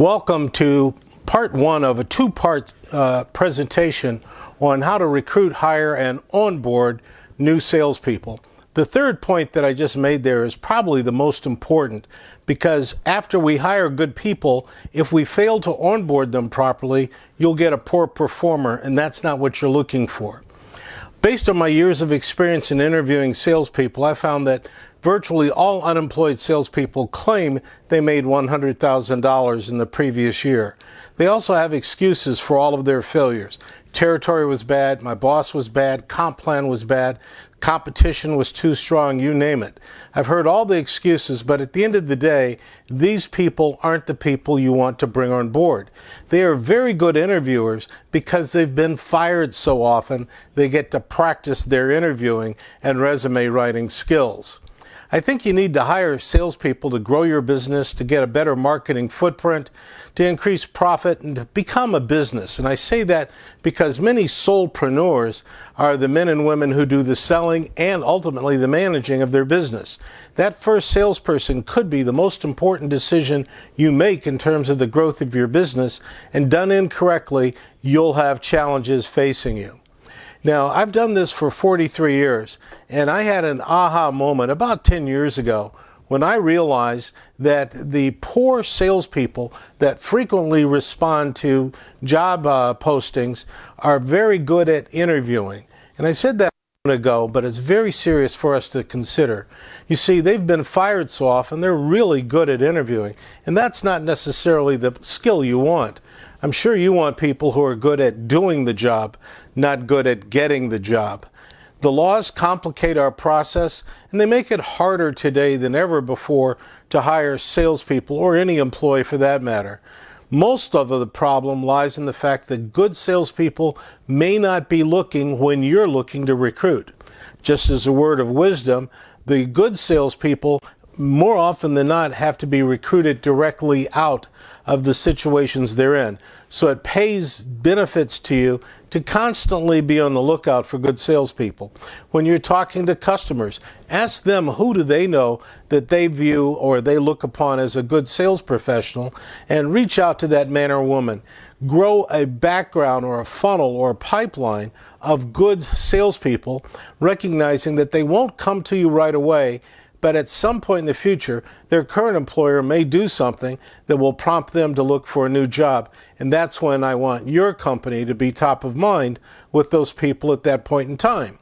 Welcome to part one of a two-part presentation on how to recruit, hire, and onboard new salespeople. The third point that I just made there is probably the most important, because after we hire good people, if we fail to onboard them properly, you'll get a poor performer, and that's not what you're looking for. Based on my years of experience in interviewing salespeople, I found that virtually all unemployed salespeople claim they made $100,000 in the previous year. They also have excuses for all of their failures. Territory was bad, my boss was bad, comp plan was bad, competition was too strong, you name it. I've heard all the excuses, but at the end of the day, these people aren't the people you want to bring on board. They are very good interviewers because they've been fired so often, they get to practice their interviewing and resume writing skills. I think you need to hire salespeople to grow your business, to get a better marketing footprint, to increase profit, and to become a business. And I say that because many solopreneurs are the men and women who do the selling and ultimately the managing of their business. That first salesperson could be the most important decision you make in terms of the growth of your business, and done incorrectly, you'll have challenges facing you. Now, I've done this for 43 years, and I had an aha moment about 10 years ago when I realized that the poor salespeople that frequently respond to job postings are very good at interviewing. And I said that a moment ago, but it's very serious for us to consider. You see, they've been fired so often, they're really good at interviewing, and that's not necessarily the skill you want. I'm sure you want people who are good at doing the job, not good at getting the job. The laws complicate our process, and they make it harder today than ever before to hire salespeople, or any employee for that matter. Most of the problem lies in the fact that good salespeople may not be looking when you're looking to recruit. Just as a word of wisdom, the good salespeople more often than not have to be recruited directly out of the situations they're in. So it pays benefits to you to constantly be on the lookout for good salespeople. When you're talking to customers, ask them who do they know that they view or they look upon as a good sales professional, and reach out to that man or woman. Grow a background or a funnel or a pipeline of good salespeople, recognizing that they won't come to you right away, but at some point in the future, their current employer may do something that will prompt them to look for a new job. And that's when I want your company to be top of mind with those people at that point in time.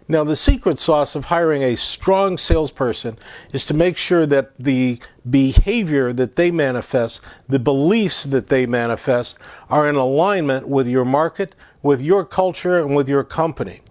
Now, the secret sauce of hiring a strong salesperson is to make sure that the behavior that they manifest, the beliefs that they manifest, are in alignment with your market, with your culture, and with your company.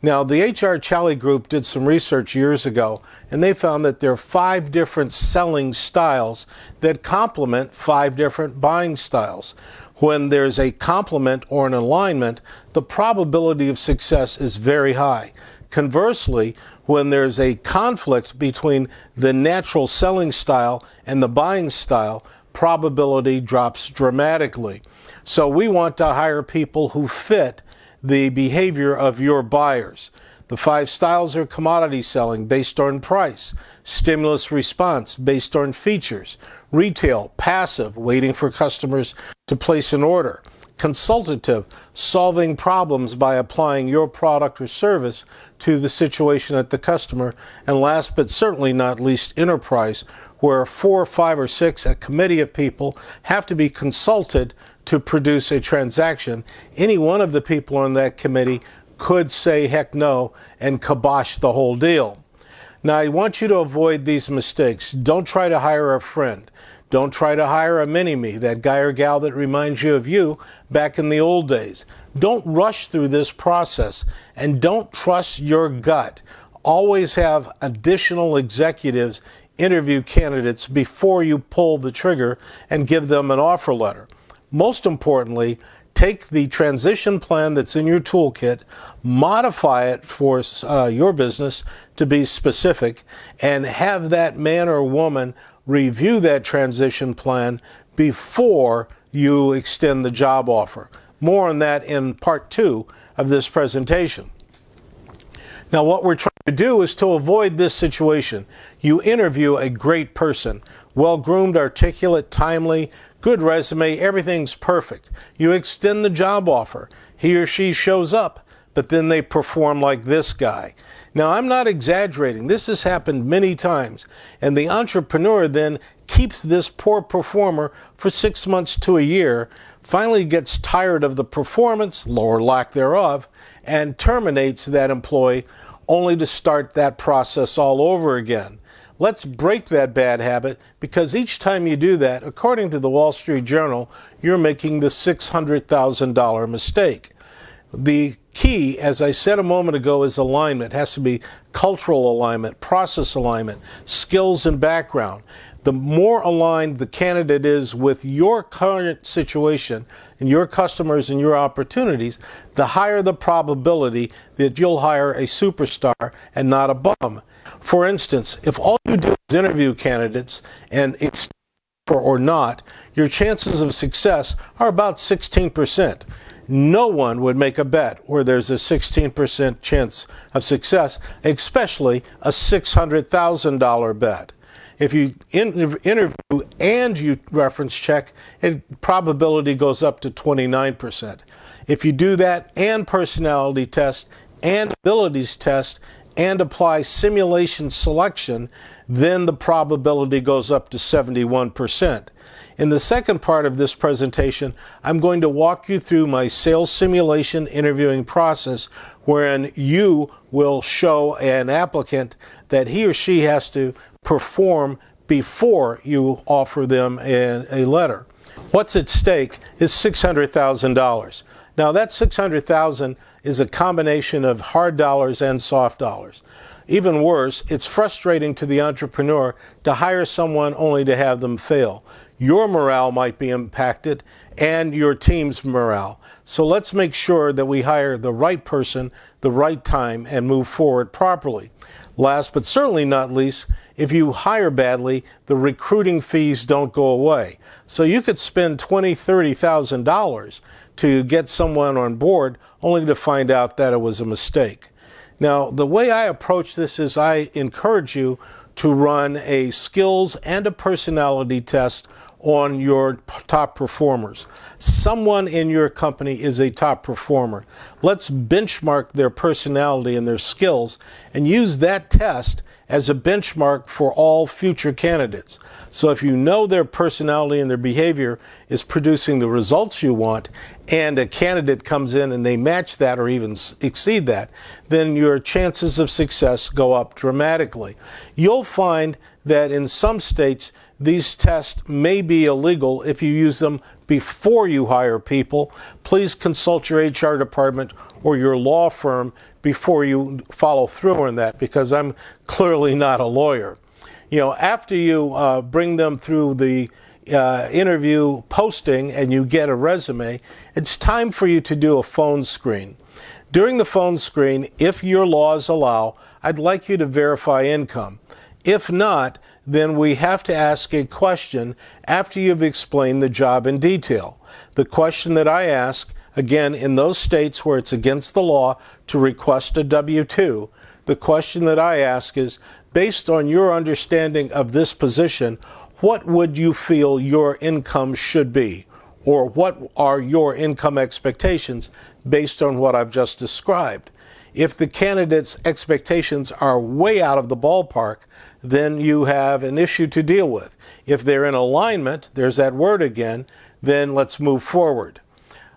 Now, the HR Charlie Group did some research years ago, and they found that there are 5 different selling styles that complement 5 different buying styles. When there's a complement or an alignment, the probability of success is very high. Conversely, when there's a conflict between the natural selling style and the buying style, probability drops dramatically. So we want to hire people who fit the behavior of your buyers. The 5 styles are commodity selling based on price, stimulus response based on features, retail, passive, waiting for customers to place an order, consultative, solving problems by applying your product or service to the situation at the customer, and last but certainly not least, enterprise, where 4, 5, or 6, a committee of people have to be consulted to produce a transaction. Any one of the people on that committee could say heck no and kibosh the whole deal. Now, I want you to avoid these mistakes. Don't try to hire a friend. Don't try to hire a mini-me, that guy or gal that reminds you of you back in the old days. Don't rush through this process, and don't trust your gut. Always have additional executives interview candidates before you pull the trigger and give them an offer letter. Most importantly, take the transition plan that's in your toolkit, modify it for your business to be specific, and have that man or woman review that transition plan before you extend the job offer. More on that in part 2 of this presentation. Now, what we're trying to do is to avoid this situation. You interview a great person, well-groomed, articulate, timely, good resume, everything's perfect. You extend the job offer. He or she shows up, but then they perform like this guy. Now, I'm not exaggerating. This has happened many times. And the entrepreneur then keeps this poor performer for 6 months to a year, finally gets tired of the performance, or lack thereof, and terminates that employee only to start that process all over again. Let's break that bad habit, because each time you do that, according to the Wall Street Journal, you're making the $600,000 mistake. The key, as I said a moment ago, is alignment. It has to be cultural alignment, process alignment, skills and background. The more aligned the candidate is with your current situation and your customers and your opportunities, the higher the probability that you'll hire a superstar and not a bum. For instance, if all you do is interview candidates and or not, your chances of success are about 16%. No one would make a bet where there's a 16% chance of success, especially a $600,000 bet. If you interview and you reference check, probability goes up to 29%. If you do that and personality test and abilities test and apply simulation selection, then the probability goes up to 71%. In the second part of this presentation, I'm going to walk you through my sales simulation interviewing process, wherein you will show an applicant that he or she has to perform before you offer them a letter. What's at stake is $600,000. Now, that $600,000 is a combination of hard dollars and soft dollars. Even worse, it's frustrating to the entrepreneur to hire someone only to have them fail. Your morale might be impacted and your team's morale. So let's make sure that we hire the right person, the right time, and move forward properly. Last but certainly not least, if you hire badly, the recruiting fees don't go away. So you could spend $20,000, $30,000 to get someone on board only to find out that it was a mistake. Now, the way I approach this is I encourage you to run a skills and a personality test on your top performers. Someone in your company is a top performer. Let's benchmark their personality and their skills and use that test as a benchmark for all future candidates. So if you know their personality and their behavior is producing the results you want, and a candidate comes in and they match that or even exceed that, then your chances of success go up dramatically. You'll find that in some states, these tests may be illegal if you use them before you hire people. Please consult your HR department or your law firm before you follow through on that, because I'm clearly not a lawyer. You know, after you bring them through the interview posting and you get a resume, it's time for you to do a phone screen. During the phone screen, if your laws allow, I'd like you to verify income. If not, then we have to ask a question after you've explained the job in detail. The question that I ask, again, in those states where it's against the law to request a W-2, the question that I ask is, based on your understanding of this position, what would you feel your income should be? Or what are your income expectations based on what I've just described? If the candidate's expectations are way out of the ballpark, then you have an issue to deal with. If they're in alignment, there's that word again, then let's move forward.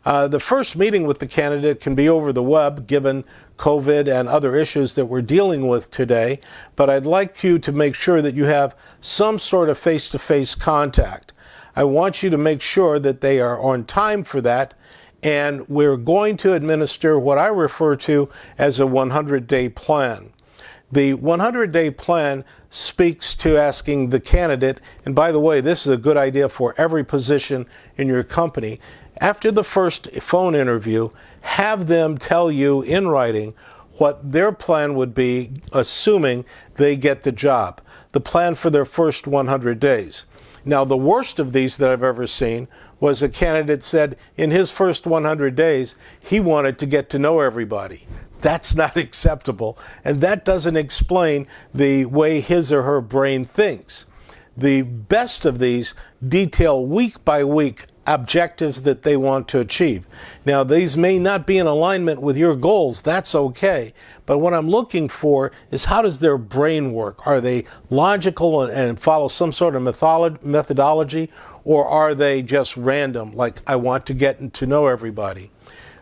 The first meeting with the candidate can be over the web, given COVID and other issues that we're dealing with today, but I'd like you to make sure that you have some sort of face-to-face contact. I want you to make sure that they are on time for that, and we're going to administer what I refer to as a 100-day plan. The 100-day plan speaks to asking the candidate, and by the way, this is a good idea for every position in your company, after the first phone interview, have them tell you in writing what their plan would be, assuming they get the job, the plan for their first 100 days. Now, the worst of these that I've ever seen was a candidate said in his first 100 days, he wanted to get to know everybody. That's not acceptable, and that doesn't explain the way his or her brain thinks. The best of these detail week by week objectives that they want to achieve. Now, these may not be in alignment with your goals. That's okay. But what I'm looking for is, how does their brain work? Are they logical and follow some sort of methodology, or are they just random, like I want to get to know everybody?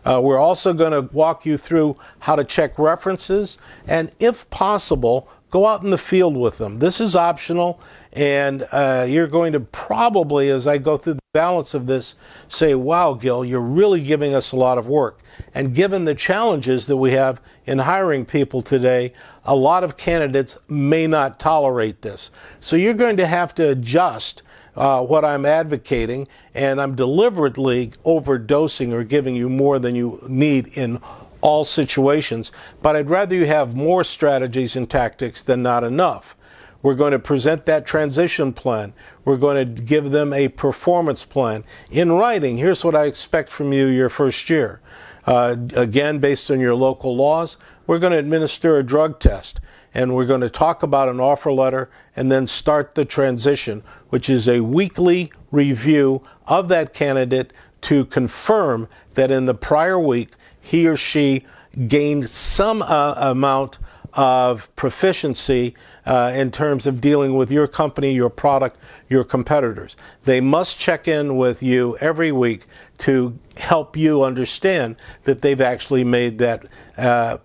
We're also going to walk you through how to check references, and if possible, go out in the field with them. This is optional, and you're going to probably, as I go through the balance of this, say, wow, Gil, you're really giving us a lot of work. And given the challenges that we have in hiring people today, a lot of candidates may not tolerate this. So you're going to have to adjust what I'm advocating, and I'm deliberately overdosing or giving you more than you need in all situations, but I'd rather you have more strategies and tactics than not enough. We're going to present that transition plan. We're going to give them a performance plan in writing. Here's what I expect from you your first year. Again, based on your local laws, we're going to administer a drug test, and we're going to talk about an offer letter and then start the transition, which is a weekly review of that candidate to confirm that in the prior week he or she gained some amount of proficiency in terms of dealing with your company, your product, your competitors. They must check in with you every week to help you understand that they've actually made that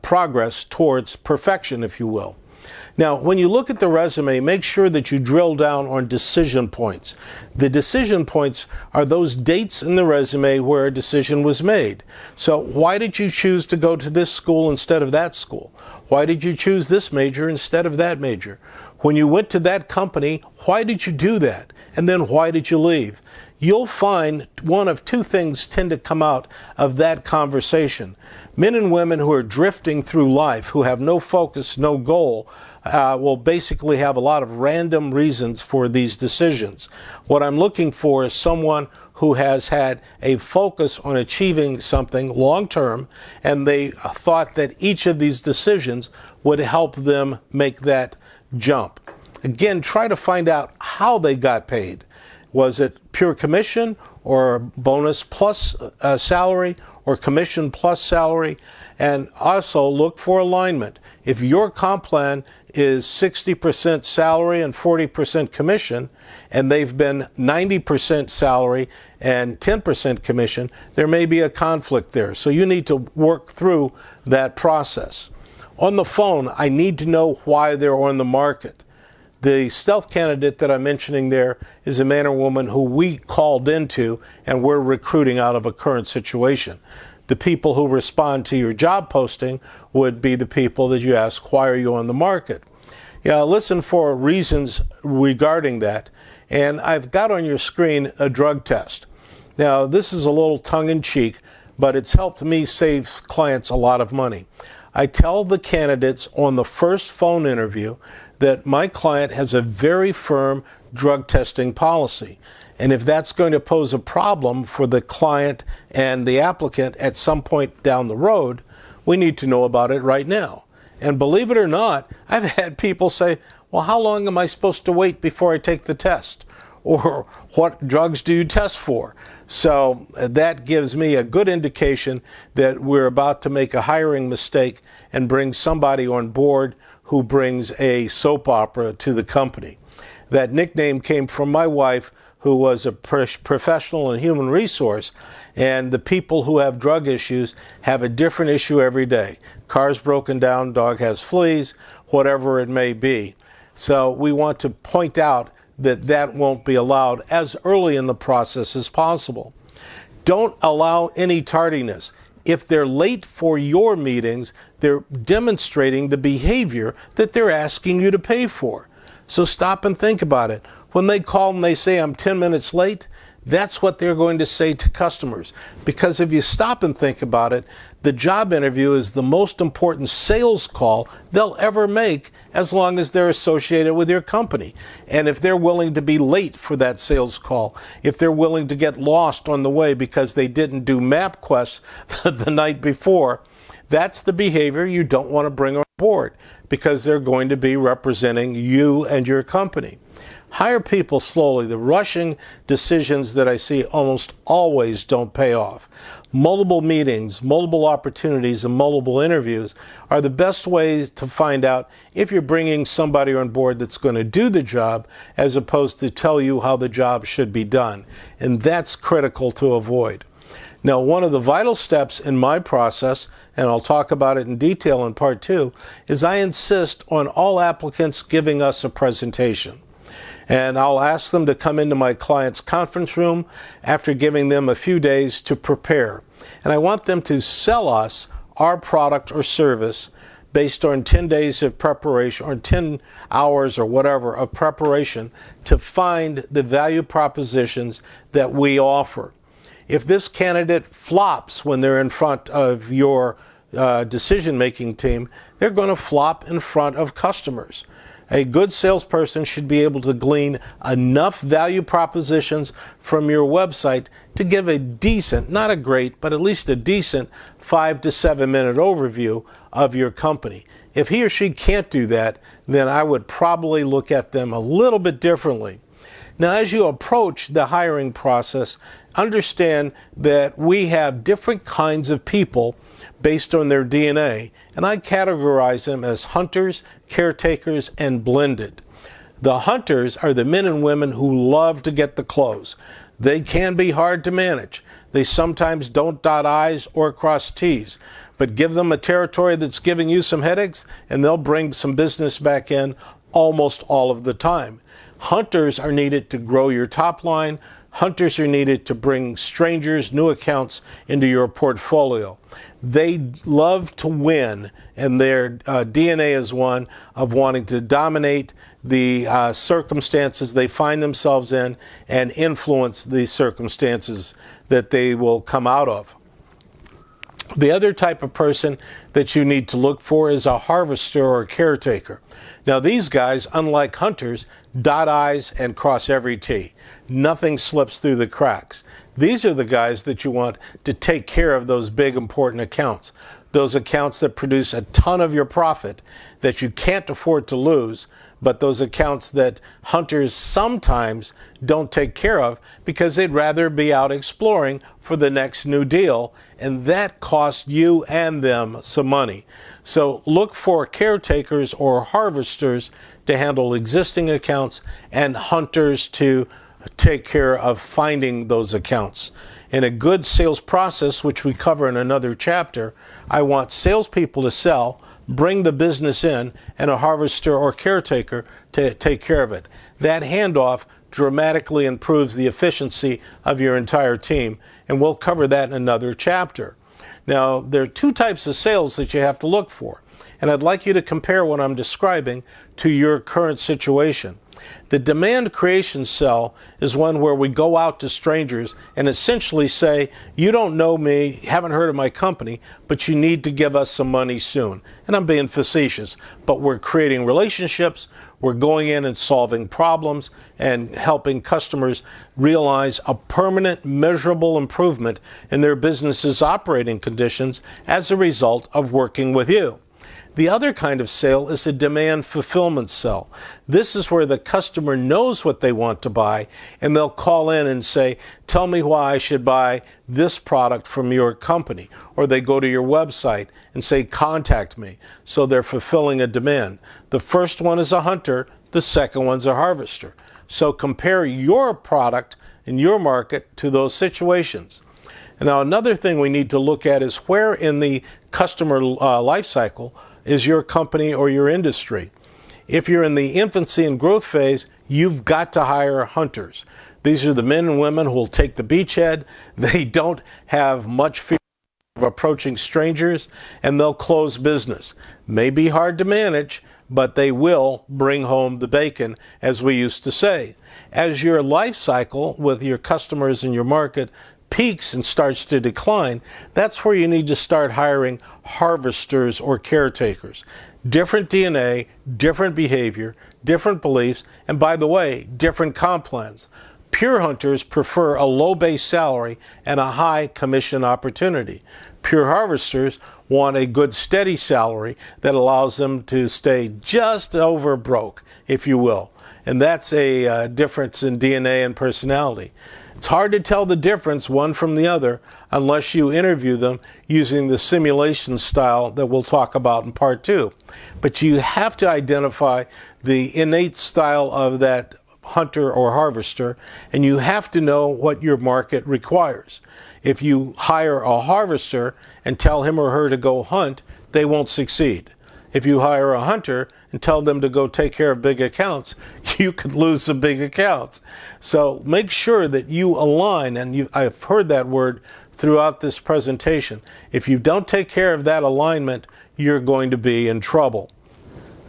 progress towards perfection, if you will. Now, when you look at the resume, make sure that you drill down on decision points. The decision points are those dates in the resume where a decision was made. So why did you choose to go to this school instead of that school? Why did you choose this major instead of that major? When you went to that company, why did you do that? And then why did you leave? You'll find one of two things tend to come out of that conversation. Men and women who are drifting through life, who have no focus, no goal, will basically have a lot of random reasons for these decisions. What I'm looking for is someone who has had a focus on achieving something long term, and they thought that each of these decisions would help them make that jump. Again, try to find out how they got paid. Was it pure commission, or bonus plus salary, or commission plus salary? And also look for alignment. If your comp plan is 60% salary and 40% commission, and they've been 90% salary and 10% commission, there may be a conflict there. So you need to work through that process. On the phone, I need to know why they're on the market. The stealth candidate that I'm mentioning there is a man or woman who we called into and we're recruiting out of a current situation. The people who respond to your job posting would be the people that you ask, why are you on the market? Yeah, listen for reasons regarding that. And I've got on your screen a drug test. Now, this is a little tongue-in-cheek, but it's helped me save clients a lot of money. I tell the candidates on the first phone interview that my client has a very firm drug testing policy. And if that's going to pose a problem for the client and the applicant at some point down the road, we need to know about it right now. And believe it or not, I've had people say, well, how long am I supposed to wait before I take the test? Or what drugs do you test for? So that gives me a good indication that we're about to make a hiring mistake and bring somebody on board who brings a soap opera to the company. That nickname came from my wife, who was a professional in human resource, and the people who have drug issues have a different issue every day. Car's broken down, dog has fleas, whatever it may be. So we want to point out that that won't be allowed as early in the process as possible. Don't allow any tardiness. If they're late for your meetings, they're demonstrating the behavior that they're asking you to pay for. So stop and think about it. When they call and they say, I'm 10 minutes late, that's what they're going to say to customers. Because if you stop and think about it, the job interview is the most important sales call they'll ever make as long as they're associated with your company. And if they're willing to be late for that sales call, if they're willing to get lost on the way because they didn't do MapQuest the night before, that's the behavior you don't want to bring on board, because they're going to be representing you and your company. Hire people slowly. The rushing decisions that I see almost always don't pay off. Multiple meetings, multiple opportunities, and multiple interviews are the best ways to find out if you're bringing somebody on board that's going to do the job as opposed to tell you how the job should be done. And that's critical to avoid. Now, one of the vital steps in my process, and I'll talk about it in detail in part 2, is I insist on all applicants giving us a presentation. And I'll ask them to come into my client's conference room after giving them a few days to prepare. And I want them to sell us our product or service based on 10 days of preparation or 10 hours or whatever of preparation to find the value propositions that we offer. If this candidate flops when they're in front of your decision-making team, they're going to flop in front of customers. A good salesperson should be able to glean enough value propositions from your website to give a decent, not a great, but at least a decent 5 to 7 minute overview of your company. If he or she can't do that, then I would probably look at them a little bit differently. Now, as you approach the hiring process, understand that we have different kinds of people based on their DNA, and I categorize them as hunters, caretakers, and blended. The hunters are the men and women who love to get the close. They can be hard to manage. They sometimes don't dot I's or cross T's, but give them a territory that's giving you some headaches, and they'll bring some business back in almost all of the time. Hunters are needed to grow your top line. Hunters are needed to bring strangers, new accounts into your portfolio. They love to win, and their DNA is one of wanting to dominate the circumstances they find themselves in and influence the circumstances that they will come out of. The other type of person that you need to look for is a harvester or a caretaker. Now, these guys, unlike hunters, dot I's and cross every T. Nothing slips through the cracks. These are the guys that you want to take care of those big, important accounts. Those accounts that produce a ton of your profit that you can't afford to lose, but those accounts that hunters sometimes don't take care of because they'd rather be out exploring for the next new deal, and that costs you and them some money. So look for caretakers or harvesters to handle existing accounts and hunters to take care of finding those accounts. In a good sales process, which we cover in another chapter, I want salespeople to sell, bring the business in, and a harvester or caretaker to take care of it. That handoff dramatically improves the efficiency of your entire team, and we'll cover that in another chapter. Now, there are two types of sales that you have to look for, and I'd like you to compare what I'm describing to your current situation. The demand creation sell is one where we go out to strangers and essentially say, you don't know me, haven't heard of my company, but you need to give us some money soon. And I'm being facetious, but we're creating relationships, we're going in and solving problems and helping customers realize a permanent, measurable improvement in their business's operating conditions as a result of working with you. The other kind of sale is a demand fulfillment sell. This is where the customer knows what they want to buy, and they'll call in and say, tell me why I should buy this product from your company. Or they go to your website and say, contact me. So they're fulfilling a demand. The first one is a hunter, the second one's a harvester. So compare your product and your market to those situations. And now another thing we need to look at is where in the customer life cycle is your company or your industry. If you're in the infancy and growth phase, you've got to hire hunters. These are the men and women who will take the beachhead. They don't have much fear of approaching strangers, and they'll close business. May be hard to manage, but they will bring home the bacon, as we used to say. As your life cycle with your customers and your market peaks and starts to decline, that's where you need to start hiring harvesters or caretakers. Different DNA, different behavior, different beliefs, and by the way, different comp plans. Pure hunters prefer a low base salary and a high commission opportunity. Pure harvesters want a good steady salary that allows them to stay just over broke, if you will. and that's a difference in DNA and personality. It's hard to tell the difference one from the other unless you interview them using the simulation style that we'll talk about in part 2. But you have to identify the innate style of that hunter or harvester, and you have to know what your market requires. If you hire a harvester and tell him or her to go hunt, they won't succeed. If you hire a hunter and tell them to go take care of big accounts, you could lose some big accounts. So make sure that you align, and I've heard that word throughout this presentation. If you don't take care of that alignment, you're going to be in trouble.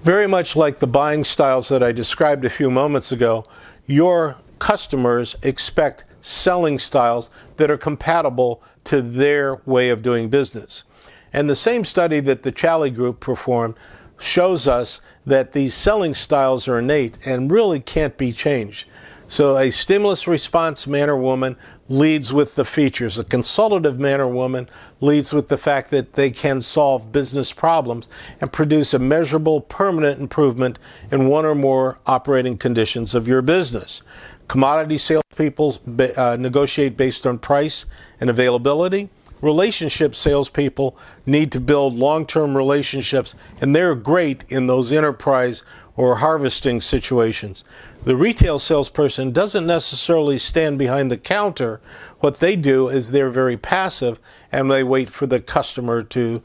Very much like the buying styles that I described a few moments ago, your customers expect selling styles that are compatible to their way of doing business. And the same study that the Challey Group performed shows us that these selling styles are innate and really can't be changed. So a stimulus response man or woman leads with the features. A consultative man or woman leads with the fact that they can solve business problems and produce a measurable, permanent improvement in one or more operating conditions of your business. Commodity salespeople negotiate based on price and availability. Relationship salespeople need to build long-term relationships, and they're great in those enterprise or harvesting situations. The retail salesperson doesn't necessarily stand behind the counter. What they do is they're very passive, and they wait for the customer to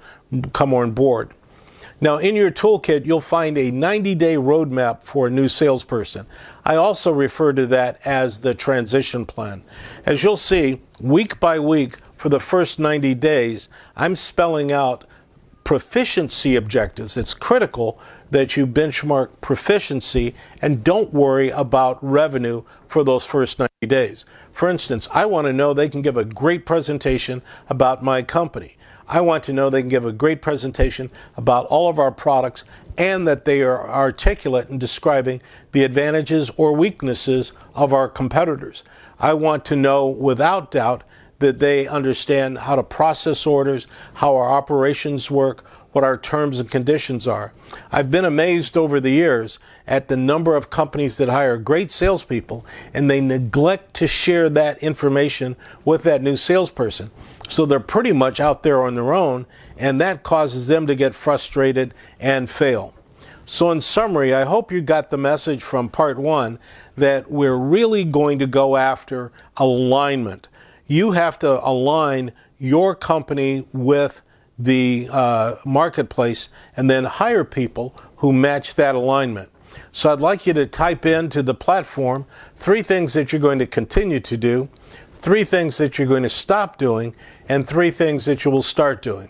come on board. Now, in your toolkit, you'll find a 90-day roadmap for a new salesperson. I also refer to that as the transition plan. As you'll see, week by week, for the first 90 days, I'm spelling out proficiency objectives. It's critical that you benchmark proficiency and don't worry about revenue for those first 90 days. For instance, I want to know they can give a great presentation about my company. I want to know they can give a great presentation about all of our products and that they are articulate in describing the advantages or weaknesses of our competitors. I want to know without doubt that they understand how to process orders, how our operations work, what our terms and conditions are. I've been amazed over the years at the number of companies that hire great salespeople and they neglect to share that information with that new salesperson. So they're pretty much out there on their own, and that causes them to get frustrated and fail. So in summary, I hope you got the message from part 1 that we're really going to go after alignment. You have to align your company with the marketplace and then hire people who match that alignment. So I'd like you to type into the platform 3 things that you're going to continue to do, 3 things that you're going to stop doing, and 3 things that you will start doing.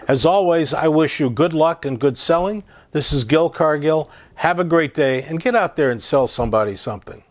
As always, I wish you good luck and good selling. This is Gil Cargill. Have a great day and get out there and sell somebody something.